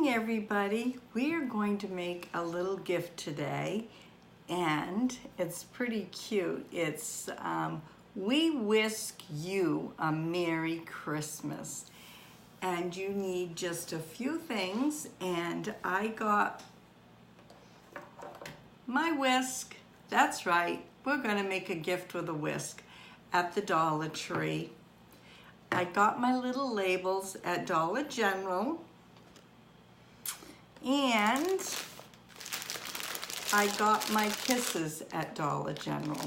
morning, everybody. We are going to make a little gift today, and it's pretty cute. It's we whisk you a Merry Christmas, and you need just a few things, and I got my whisk. That's right, we're going to make a gift with a whisk at the Dollar Tree. I got my little labels at Dollar General, and I got my kisses at Dollar General.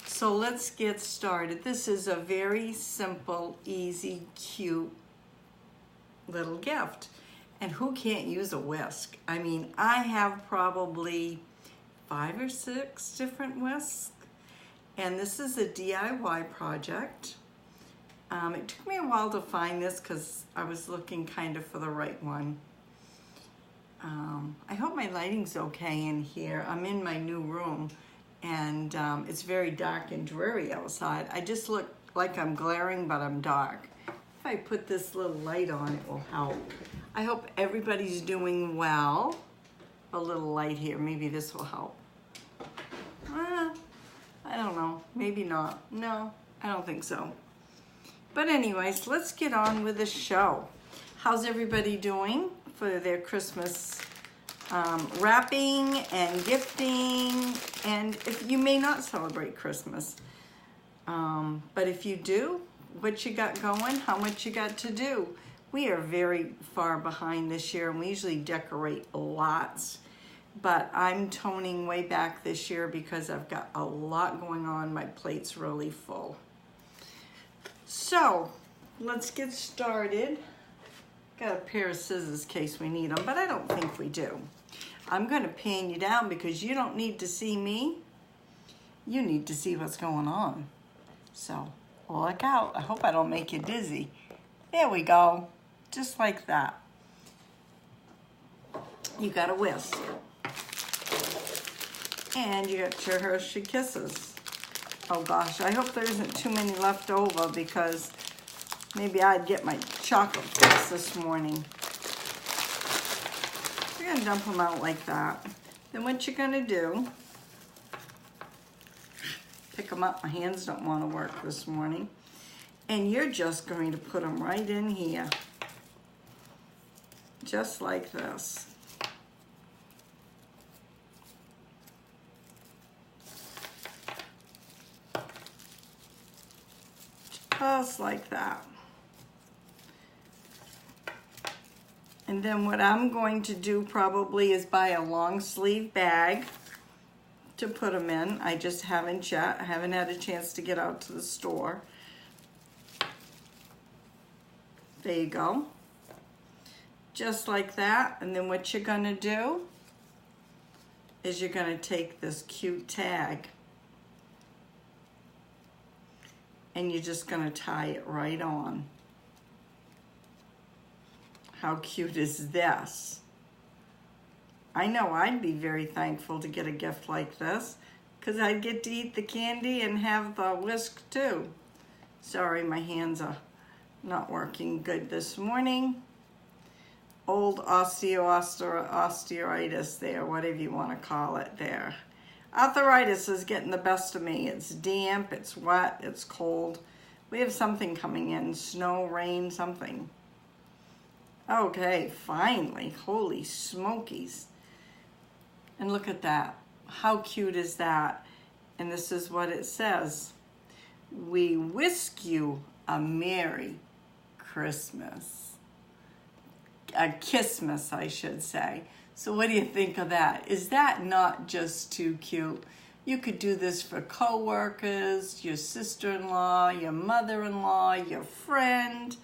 So let's get started. This is a very simple, easy, cute little gift. And who can't use a whisk? I mean, I have probably 5 or 6 different whisks, and this is a DIY project. It took me a while to find this because I was looking kind of for the right one. I hope my lighting's okay in here. I'm in my new room, and it's very dark and dreary outside. I just look like I'm glaring, but I'm dark. If I put this little light on, it will help. I hope everybody's doing well. A little light here, maybe this will help. I don't know, maybe not. No, I don't think so. But anyways, let's get on with the show. How's everybody doing for their Christmas wrapping and gifting? And if you may not celebrate Christmas, but if you do, what you got going, how much you got to do? We are very far behind this year, and we usually decorate lots, but I'm toning way back this year because I've got a lot going on. My plate's really full. So let's get started. Got a pair of scissors in case we need them, but I don't think we do. I'm going to pan you down because you don't need to see me. You need to see what's going on. So look out. I hope I don't make you dizzy. There we go. Just like that. You got a whisk. And you got your Hershey Kisses. Oh gosh, I hope there isn't too many left over because maybe I'd get my chocolate fix this morning. We're gonna dump them out like that. Then what you're gonna do, pick them up. My hands don't wanna work this morning. And you're just going to put them right in here. Just like this. Just like that. And then what I'm going to do probably is buy a long sleeve bag to put them in. I just haven't yet. I haven't had a chance to get out to the store. There you go. Just like that. And then what you're gonna do is you're gonna take this cute tag and you're just gonna tie it right on. How cute is this? I know I'd be very thankful to get a gift like this because I'd get to eat the candy and have the whisk too. Sorry, my hands are not working good this morning. Old osteoarthritis there, whatever you want to call it there. Arthritis is getting the best of me. It's damp, it's wet, it's cold. We have something coming in, snow, rain, something. Okay, finally, holy smokies. And look at that. How cute is that? And this is what it says. We whisk you a Merry Christmas. A Kissmas, I should say. So what do you think of that? Is that not just too cute? You could do this for coworkers, your sister-in-law, your mother-in-law, your friend,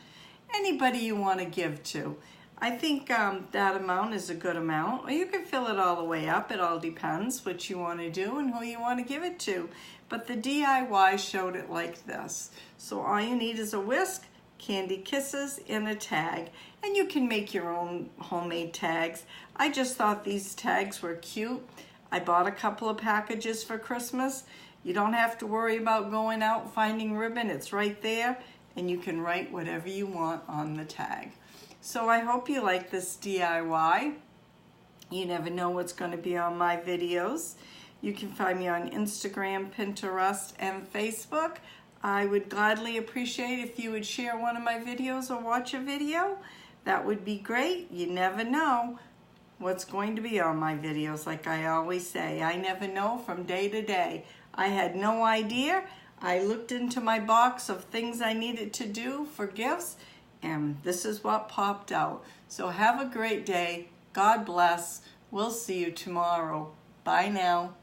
anybody you want to give to. I think that amount is a good amount. Or you can fill it all the way up. It all depends what you want to do and who you want to give it to. But the DIY showed it like this. So all you need is a whisk, candy kisses, and a tag. And you can make your own homemade tags. I just thought these tags were cute. I bought a couple of packages for Christmas. You don't have to worry about going out finding ribbon. It's right there, and you can write whatever you want on the tag. So I hope you like this DIY. You never know what's going to be on my videos. You can find me on Instagram, Pinterest, and Facebook. I would gladly appreciate if you would share one of my videos or watch a video. That would be great. You never know what's going to be on my videos. Like I always say, I never know from day to day. I had no idea. I looked into my box of things I needed to do for gifts, and this is what popped out. So have a great day. God bless. We'll see you tomorrow. Bye now.